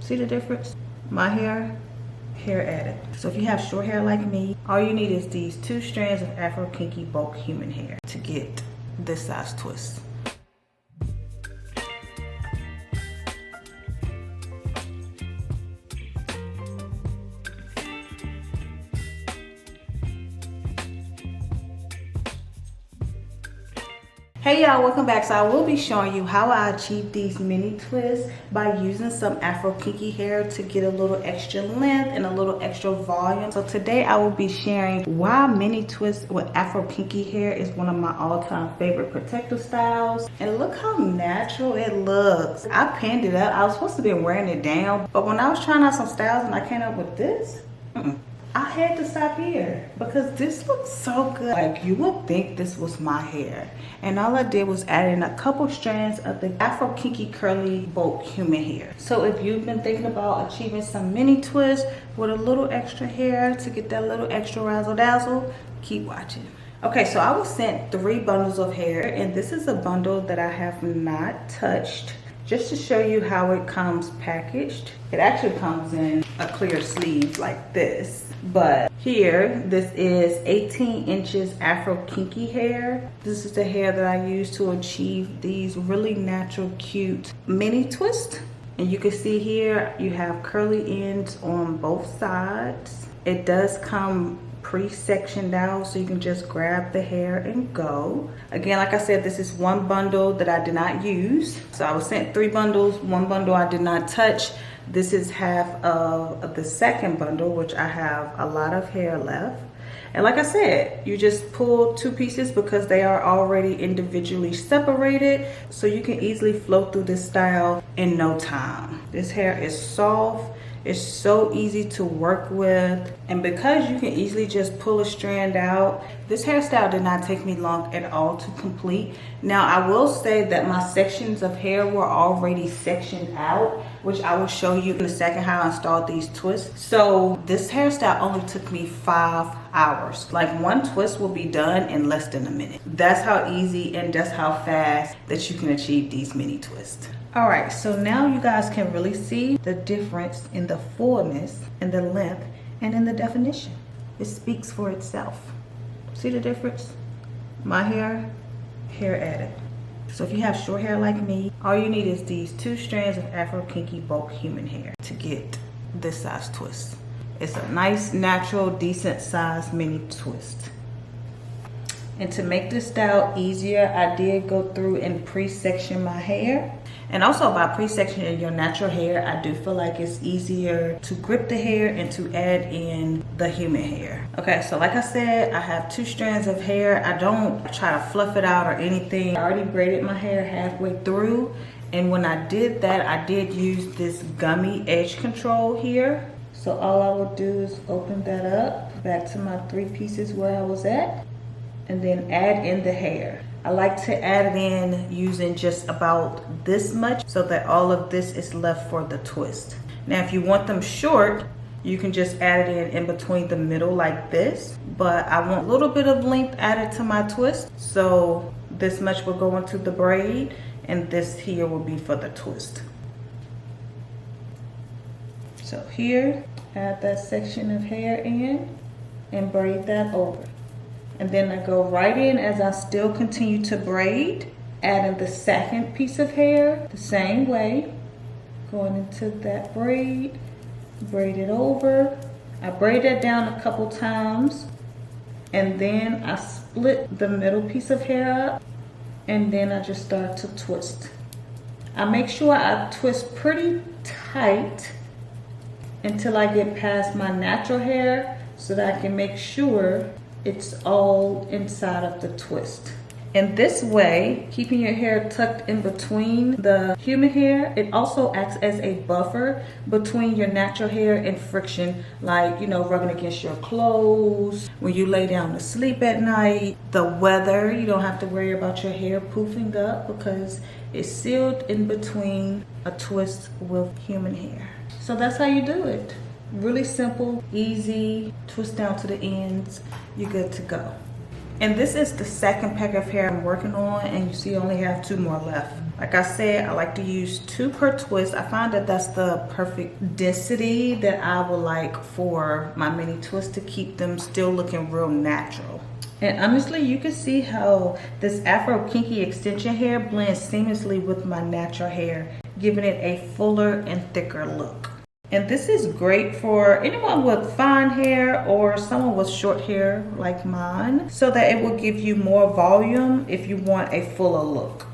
See the difference? My hair added. So if you have short hair like me, all you need is these 2 strands of Afro Kinky bulk human hair to get this size twist. Hey y'all, welcome back. So I will be showing you how I achieve these mini twists by using some Afro Kinky hair to get a little extra length and a little extra volume. So today I will be sharing why mini twists with Afro Kinky hair is one of my all-time favorite protective styles. And look how natural it looks. I pinned it up. I was supposed to be wearing it down, but when I was trying out some styles and I came up with this, I had to stop here because this looks so good. Like, you would think this was my hair. And all I did was add in a couple strands of the Afro Kinky curly bulk human hair. So if you've been thinking about achieving some mini twists with a little extra hair to get that little extra razzle dazzle, keep watching. Okay, so I was sent 3 bundles of hair, and this is a bundle that I have not touched. Just to show you how it comes packaged. It actually comes in a clear sleeve like this. But here, this is 18 inches Afro Kinky hair. This is the hair that I use to achieve these really natural, cute mini twists. And you can see here, you have curly ends on both sides. It does come pre-sectioned out, so you can just grab the hair and go. Again, like I said, this is one bundle that I did not use. So I was sent 3 bundles, 1 bundle I did not touch. This is half of the second bundle, which I have a lot of hair left. And like I said, you just pull 2 pieces because they are already individually separated, so you can easily flow through this style in no time. This hair is soft. It's so easy to work with, and because you can easily just pull a strand out, this hairstyle did not take me long at all to complete. Now I will say that my sections of hair were already sectioned out, which I will show you in a second how I installed these twists. So this hairstyle only took me 5 hours. Like, 1 twist will be done in less than a minute. That's how easy and that's how fast that you can achieve these mini twists. All right, so now you guys can really see the difference in the fullness and the length and in the definition. It speaks for itself. See the difference? My hair added. So if you have short hair like me, all you need is these 2 strands of Afro Kinky bulk human hair to get this size twist. It's a nice, natural, decent size mini twist. And to make this style easier, I did go through and pre-section my hair. And also, by pre-sectioning your natural hair, I do feel like it's easier to grip the hair and to add in the human hair. Okay, so like I said, I have 2 strands of hair. I don't try to fluff it out or anything. I already braided my hair halfway through. And when I did that, I did use this gummy edge control here. So all I will do is open that up back to my 3 pieces where I was at, and then add in the hair. I like to add it in using just about this much so that all of this is left for the twist. Now, if you want them short, you can just add it in between the middle like this. But I want a little bit of length added to my twist. So this much will go into the braid and this here will be for the twist. So here, add that section of hair in and braid that over. And then I go right in as I still continue to braid, adding the second piece of hair the same way, going into that braid, braid it over. I braid that down a couple times, and then I split the middle piece of hair up, and then I just start to twist. I make sure I twist pretty tight until I get past my natural hair so that I can make sure it's all inside of the twist. And this way, keeping your hair tucked in between the human hair, it also acts as a buffer between your natural hair and friction, like, you know, rubbing against your clothes, when you lay down to sleep at night, the weather, you don't have to worry about your hair poofing up because it's sealed in between a twist with human hair. So that's how you do it. Really simple, easy, twist down to the ends, you're good to go. And this is the second pack of hair I'm working on, and you see I only have 2 more left. Like I said, I like to use 2 per twist. I find that that's the perfect density that I would like for my mini twists to keep them still looking real natural. And honestly, you can see how this Afro Kinky extension hair blends seamlessly with my natural hair, giving it a fuller and thicker look. And this is great for anyone with fine hair or someone with short hair like mine, so that it will give you more volume if you want a fuller look.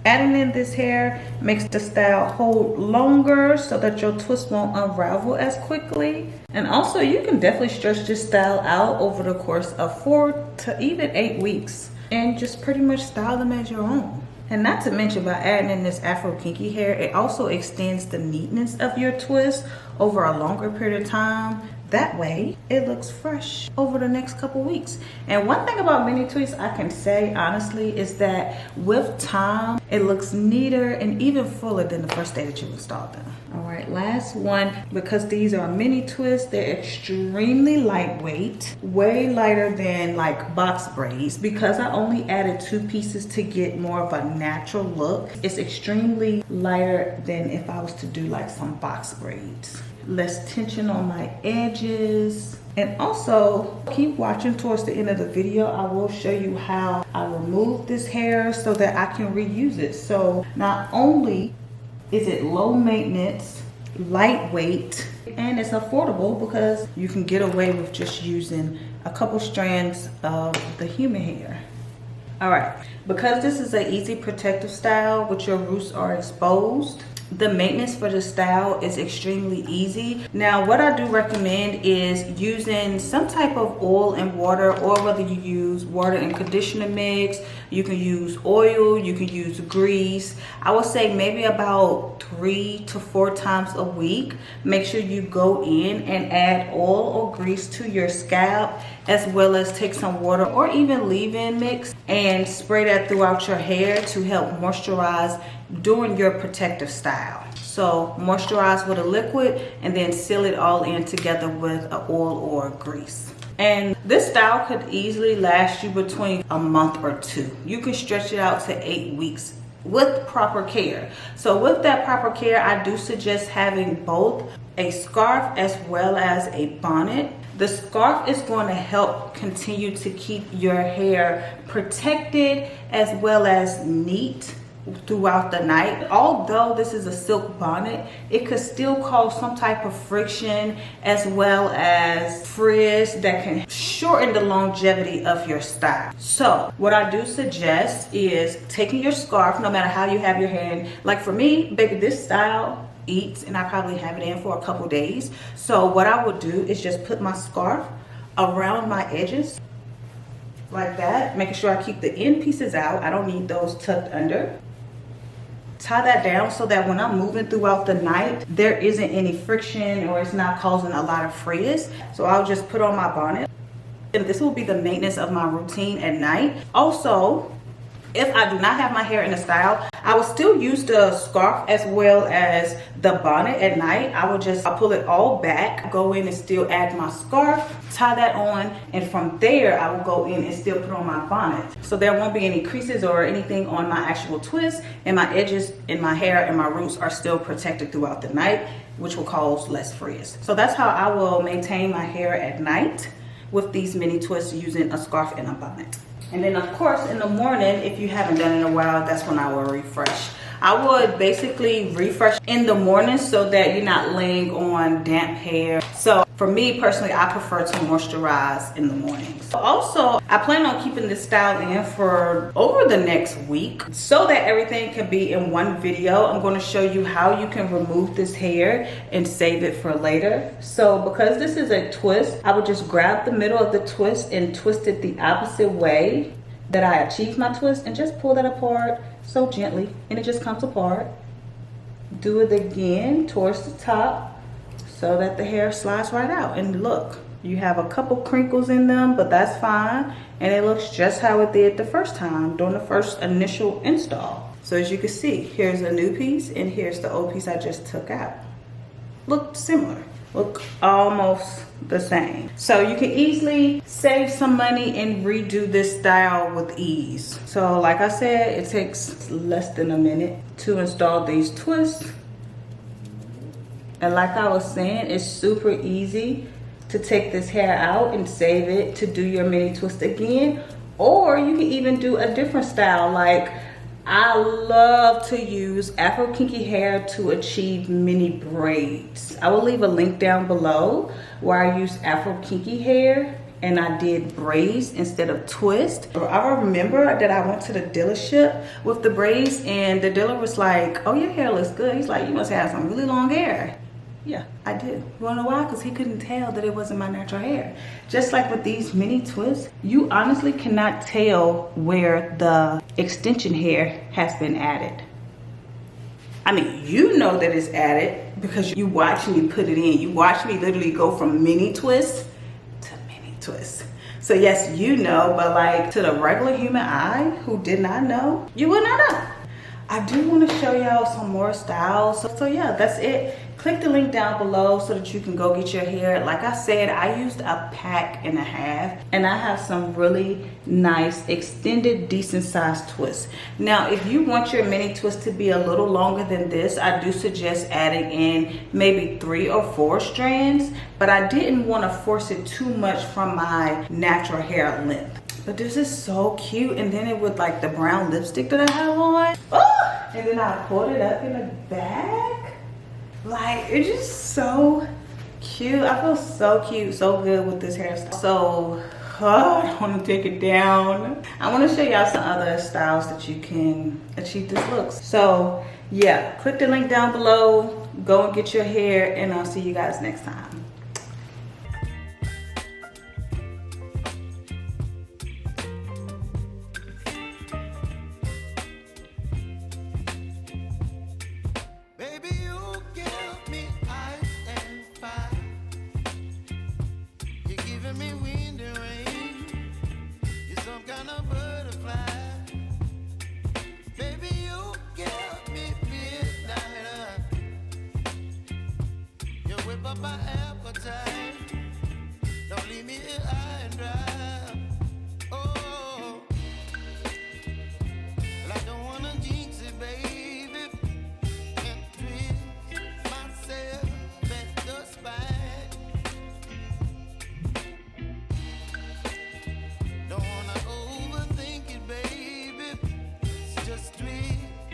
Adding in this hair makes the style hold longer so that your twist won't unravel as quickly. And also, you can definitely stretch this style out over the course of 4 to even 8 weeks and just pretty much style them as your own. And not to mention, by adding in this Afro Kinky hair, it also extends the neatness of your twist over a longer period of time. That way, it looks fresh over the next couple weeks. And one thing about mini twists I can say honestly is that with time, it looks neater and even fuller than the first day that you installed them. All right, last one. Because these are mini twists, they're extremely lightweight, way lighter than like box braids. Because I only added 2 pieces to get more of a natural look, it's extremely lighter than if I was to do like some box braids. Less tension on my edges. And also, keep watching towards the end of the video. I will show you how I remove this hair so that I can reuse it. So not only is it low maintenance, lightweight, and it's affordable because you can get away with just using a couple strands of the human hair. All right, because this is an easy protective style which your roots are exposed, the maintenance for the style is extremely easy. Now, what I do recommend is using some type of oil and water, or whether you use water and conditioner mix, you can use oil, you can use grease. I would say maybe about 3 to 4 times a week. Make sure you go in and add oil or grease to your scalp, as well as take some water or even leave-in mix and spray that throughout your hair to help moisturize during your protective style. So moisturize with a liquid and then seal it all in together with an oil or grease. And this style could easily last you between a month or 2. You can stretch it out to 8 weeks with proper care. So with that proper care, I do suggest having both a scarf as well as a bonnet. The scarf is going to help continue to keep your hair protected as well as neat throughout the night. Although this is a silk bonnet, it could still cause some type of friction as well as frizz that can shorten the longevity of your style. So what I do suggest is taking your scarf, no matter how you have your hair in. Like for me, baby, this style eats and I probably have it in for a couple days. So what I would do is just put my scarf around my edges like that, making sure I keep the end pieces out. I don't need those tucked under. Tie that down so that when I'm moving throughout the night, there isn't any friction or it's not causing a lot of frizz. So I'll just put on my bonnet. And this will be the maintenance of my routine at night. Also, if I do not have my hair in a style, I will still use the scarf as well as the bonnet at night. I'll pull it all back, go in and still add my scarf, tie that on, and from there I will go in and still put on my bonnet. So there won't be any creases or anything on my actual twist, and my edges and my hair and my roots are still protected throughout the night, which will cause less frizz. So that's how I will maintain my hair at night with these mini twists using a scarf and a bonnet. And then of course in the morning, if you haven't done it in a while, that's when I will refresh. I would basically refresh in the morning so that you're not laying on damp hair. So for me personally, I prefer to moisturize in the mornings. Also, I plan on keeping this style in for over the next week so that everything can be in one video. I'm going to show you how you can remove this hair and save it for later. So because this is a twist, I would just grab the middle of the twist and twist it the opposite way that I achieved my twist and just pull that apart so gently, and it just comes apart. Do it again towards the top so that the hair slides right out. And look, you have a couple crinkles in them, but that's fine, and it looks just how it did the first time during the first initial install. So as you can see, here's a new piece and here's the old piece I just took out. Look similar. look almost the same. So you can easily save some money and redo this style with ease. So like I said, it takes less than a minute to install these twists. And like I was saying, it's super easy to take this hair out and save it to do your mini twist again. Or you can even do a different style. Like I love to use Afro kinky hair to achieve mini braids. I will leave a link down below where I use Afro kinky hair and I did braids instead of twist. I remember that I went to the dealership with the braids and the dealer was like, oh, your hair looks good. He's like, you must have some really long hair. Yeah, I did. You wanna know why? Because he couldn't tell that it wasn't my natural hair. Just like with these mini twists, you honestly cannot tell where the extension hair has been added. I mean, you know that it's added because you watch me put it in. You watch me literally go from mini twist to mini twist. So yes, you know, but like to the regular human eye who did not know, you would not know. I do want to show y'all some more styles. So yeah, that's it. Click the link down below so that you can go get your hair. Like I said, I used a pack and a half and I have some really nice extended decent sized twists. Now, if you want your mini twist to be a little longer than this, I do suggest adding in maybe 3 or 4 strands, but I didn't want to force it too much from my natural hair length. But this is so cute. And then it with like the brown lipstick that I have on. Oh! And then I pulled it up in the back. Like, it's just so cute. I feel so cute, so good with this hairstyle. So, I don't want to take it down. I want to show y'all some other styles that you can achieve this look. So, yeah, click the link down below. Go and get your hair, and I'll see you guys next time. My appetite, don't leave me here high and dry.